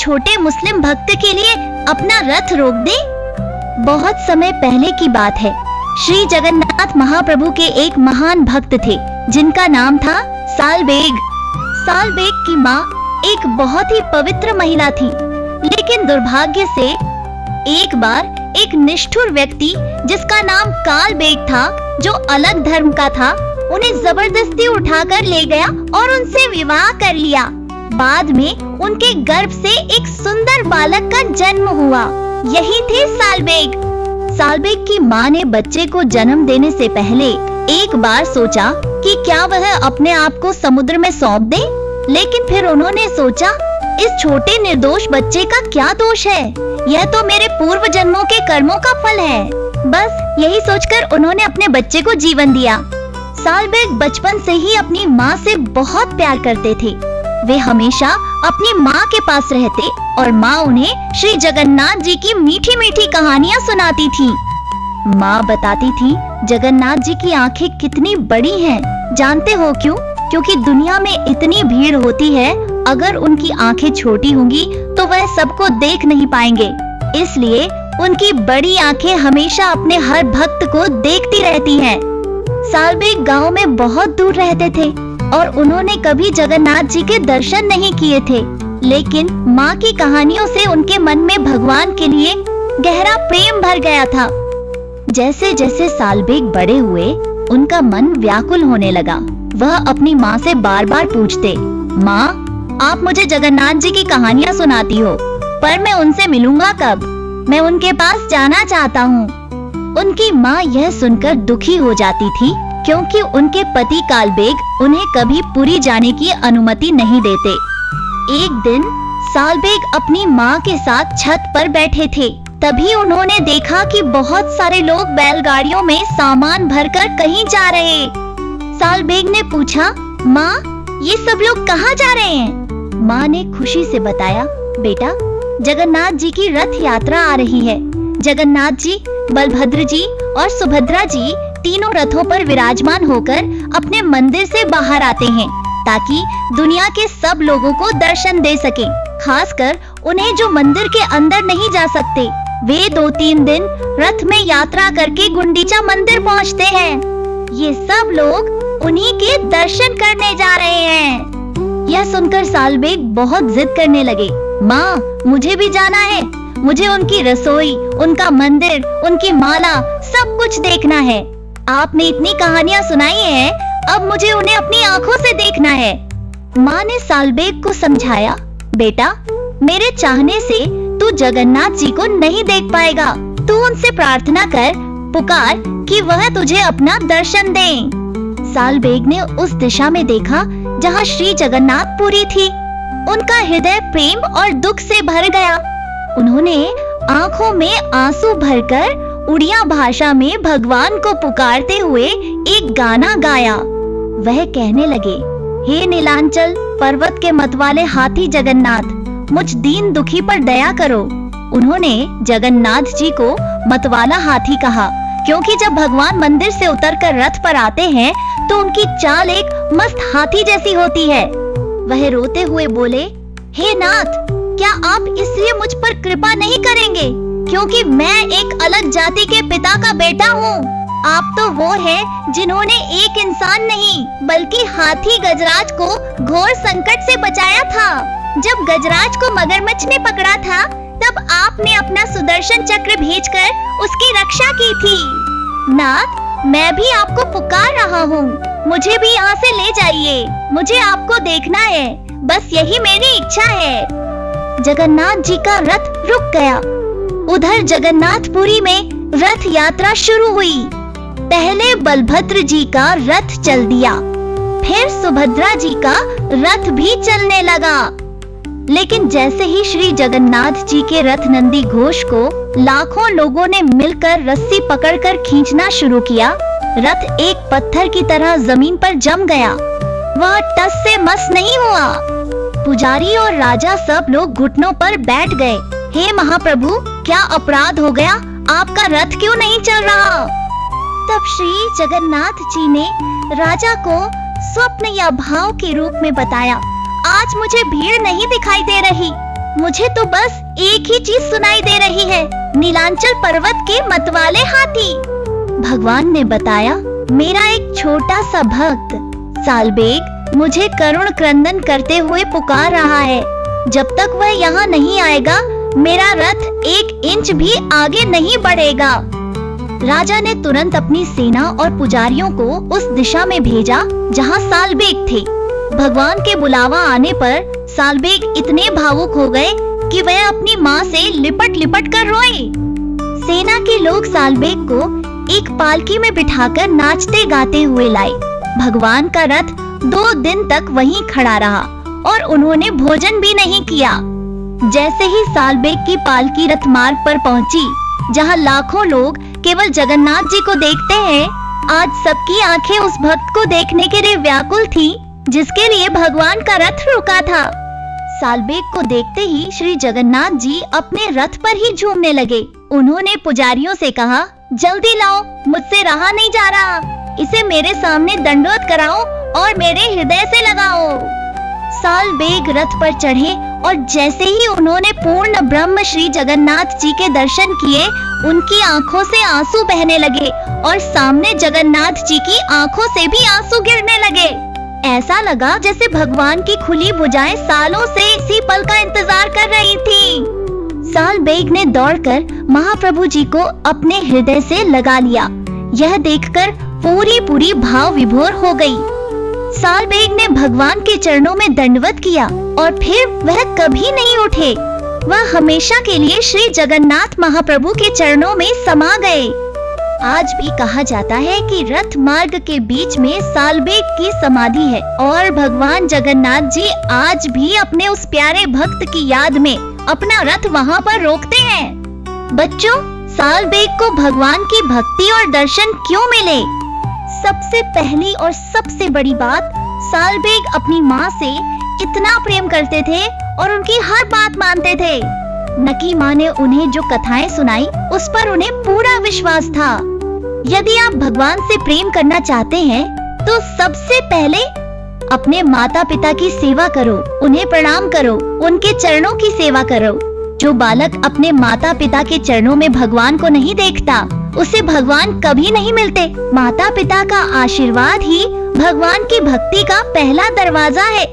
छोटे मुस्लिम भक्त के लिए अपना रथ रोक दे। बहुत समय पहले की बात है। श्री जगन्नाथ महाप्रभु के एक महान भक्त थे जिनका नाम था सालबेग। सालबेग की माँ एक बहुत ही पवित्र महिला थी, लेकिन दुर्भाग्य से एक बार एक निष्ठुर व्यक्ति जिसका नाम कालबेग था, जो अलग धर्म का था, उन्हें जबरदस्ती उठाकर ले गया और उनसे विवाह कर लिया। बाद में उनके गर्भ से एक सुंदर बालक का जन्म हुआ। यही थे सालबेग। सालबेग की माँ ने बच्चे को जन्म देने से पहले एक बार सोचा कि क्या वह अपने आप को समुद्र में सौंप दे, लेकिन फिर उन्होंने सोचा इस छोटे निर्दोष बच्चे का क्या दोष है, यह तो मेरे पूर्व जन्मों के कर्मों का फल है। बस यही सोचकर उन्होंने अपने बच्चे को जीवन दिया। सालबेग बचपन से ही अपनी माँ से बहुत प्यार करते थे। वे हमेशा अपनी माँ के पास रहते और माँ उन्हें श्री जगन्नाथ जी की मीठी मीठी कहानियाँ सुनाती थी। माँ बताती थी जगन्नाथ जी की आंखें कितनी बड़ी हैं। जानते हो क्यों? क्योंकि दुनिया में इतनी भीड़ होती है, अगर उनकी आंखें छोटी होंगी तो वह सबको देख नहीं पाएंगे। इसलिए उनकी बड़ी आंखें हमेशा अपने हर भक्त को देखती रहती हैं। सालबेग गांव में बहुत दूर रहते थे और उन्होंने कभी जगन्नाथ जी के दर्शन नहीं किए थे, लेकिन माँ की कहानियों से उनके मन में भगवान के लिए गहरा प्रेम भर गया था। जैसे जैसे सालबेग बड़े हुए, उनका मन व्याकुल होने लगा। वह अपनी माँ से बार बार पूछते, माँ, आप मुझे जगन्नाथ जी की कहानियाँ सुनाती हो, पर मैं उनसे मिलूंगा कब? मैं उनके पास जाना चाहता हूँ। उनकी माँ यह सुनकर दुखी हो जाती थी, क्योंकि उनके पति कालबेग उन्हें कभी पुरी जाने की अनुमति नहीं देते। एक दिन सालबेग अपनी माँ के साथ छत पर बैठे थे। तभी उन्होंने देखा कि बहुत सारे लोग बैलगाड़ियों में सामान भरकर कहीं जा रहे। सालबेग ने पूछा, माँ, ये सब लोग कहाँ जा रहे हैं? माँ ने खुशी से बताया, बेटा, जगन्नाथ जी की रथ यात्रा आ रही है। जगन्नाथ जी, बलभद्र जी और सुभद्रा जी तीनों रथों पर विराजमान होकर अपने मंदिर से बाहर आते हैं, ताकि दुनिया के सब लोगों को दर्शन दे सके। खासकर उन्हें जो मंदिर के अंदर नहीं जा सकते, वे 2-3 दिन रथ में यात्रा करके गुंडीचा मंदिर पहुंचते हैं। ये सब लोग उन्हीं के दर्शन करने जा रहे हैं। यह सुनकर सालबेग बहुत जिद करने लगे, माँ, मुझे भी जाना है। मुझे उनकी रसोई, उनका मंदिर, उनकी माला, सब कुछ देखना है। आपने इतनी कहानियाँ सुनाई हैं, अब मुझे उन्हें अपनी आंखों से देखना है। माँ ने सालबेग को समझाया, बेटा, मेरे चाहने से तू जगन्नाथ जी को नहीं देख पाएगा। तू उनसे प्रार्थना कर, पुकार कि वह तुझे अपना दर्शन दें। सालबेग ने उस दिशा में देखा जहाँ श्री जगन्नाथ पुरी थी। उनका हृदय प्रेम और दुख से भर गया। उन्होंने आंखों में आंसू भरकर उड़िया भाषा में भगवान को पुकारते हुए एक गाना गाया। वह कहने लगे, हे नीलांचल पर्वत के मतवाले हाथी जगन्नाथ, मुझ दीन दुखी पर दया करो। उन्होंने जगन्नाथ जी को मतवाला हाथी कहा, क्योंकि जब भगवान मंदिर से उतरकर रथ पर आते हैं तो उनकी चाल एक मस्त हाथी जैसी होती है। वह रोते हुए बोले, हे नाथ, क्या आप इसलिए मुझ पर कृपा नहीं करेंगे क्योंकि मैं एक अलग जाति के पिता का बेटा हूँ? आप तो वो हैं जिन्होंने एक इंसान नहीं बल्कि हाथी गजराज को घोर संकट से बचाया था। जब गजराज को मगरमच्छ ने पकड़ा था, तब आपने अपना सुदर्शन चक्र भेजकर उसकी रक्षा की थी। नाथ, मैं भी आपको पुकार रहा हूँ, मुझे भी यहाँ से ले जाइए। मुझे आपको देखना है, बस यही मेरी इच्छा है। जगन्नाथ जी का रथ रुक गया। उधर जगन्नाथपुरी में रथ यात्रा शुरू हुई। पहले बलभद्र जी का रथ चल दिया, फिर सुभद्रा जी का रथ भी चलने लगा। लेकिन जैसे ही श्री जगन्नाथ जी के रथ नंदी घोष को लाखों लोगों ने मिलकर रस्सी पकड़कर खींचना शुरू किया, रथ एक पत्थर की तरह जमीन पर जम गया। वह टस से मस नहीं हुआ। पुजारी और राजा सब लोग घुटनों पर बैठ गए। हे महाप्रभु, क्या अपराध हो गया? आपका रथ क्यों नहीं चल रहा? तब श्री जगन्नाथ जी ने राजा को स्वप्न या भाव के रूप में बताया, आज मुझे भीड़ नहीं दिखाई दे रही, मुझे तो बस एक ही चीज सुनाई दे रही है, नीलांचल पर्वत के मतवाले हाथी। भगवान ने बताया, मेरा एक छोटा सा भक्त सालबेग मुझे करुण क्रंदन करते हुए पुकार रहा है। जब तक वह यहाँ नहीं आएगा, मेरा रथ 1 इंच भी आगे नहीं बढ़ेगा। राजा ने तुरंत अपनी सेना और पुजारियों को उस दिशा में भेजा जहाँ सालबेग थे। भगवान के बुलावा आने पर सालबेग इतने भावुक हो गए कि वह अपनी माँ से लिपट लिपट कर रोए। सेना के लोग सालबेग को एक पालकी में बिठाकर नाचते गाते हुए लाए। भगवान का रथ 2 दिन तक वहीं खड़ा रहा और उन्होंने भोजन भी नहीं किया। जैसे ही सालबेग की पालकी रथ मार्ग पर पहुंची, जहां लाखों लोग केवल जगन्नाथ जी को देखते हैं, आज सबकी आंखें उस भक्त को देखने के लिए व्याकुल थीं, जिसके लिए भगवान का रथ रुका था। सालबेग को देखते ही श्री जगन्नाथ जी अपने रथ पर ही झूमने लगे। उन्होंने पुजारियों से कहा, जल्दी लाओ, मुझसे रहा नहीं जा रहा, इसे मेरे सामने दंडवत कराओ और मेरे हृदय से लगाओ। सालबेग रथ पर चढ़े और जैसे ही उन्होंने पूर्ण ब्रह्म श्री जगन्नाथ जी के दर्शन किए, उनकी आंखों से आंसू बहने लगे और सामने जगन्नाथ जी की आंखों से भी आंसू गिरने लगे। ऐसा लगा जैसे भगवान की खुली भुजाएं सालों से इसी पल का इंतजार कर रही थी। सालबेग ने दौड़कर महाप्रभु जी को अपने हृदय से लगा लिया। यह देखकर पूरी भाव विभोर हो गई। सालबेग ने भगवान के चरणों में दंडवत किया और फिर वह कभी नहीं उठे। वह हमेशा के लिए श्री जगन्नाथ महाप्रभु के चरणों में समा गए। आज भी कहा जाता है कि रथ मार्ग के बीच में सालबेग की समाधि है और भगवान जगन्नाथ जी आज भी अपने उस प्यारे भक्त की याद में अपना रथ वहाँ पर रोकते हैं। बच्चों, सालबेग को भगवान की भक्ति और दर्शन क्यों मिले? सबसे पहली और सबसे बड़ी बात, सालबेग अपनी माँ से इतना प्रेम करते थे और उनकी हर बात मानते थे। नकी माँ ने उन्हें जो कथाएं सुनाई, उस पर उन्हें पूरा विश्वास था। यदि आप भगवान से प्रेम करना चाहते हैं, तो सबसे पहले अपने माता पिता की सेवा करो, उन्हें प्रणाम करो, उनके चरणों की सेवा करो। जो बालक अपने माता पिता के चरणों में भगवान को नहीं देखता, उसे भगवान कभी नहीं मिलते। माता पिता का आशीर्वाद ही भगवान की भक्ति का पहला दरवाजा है।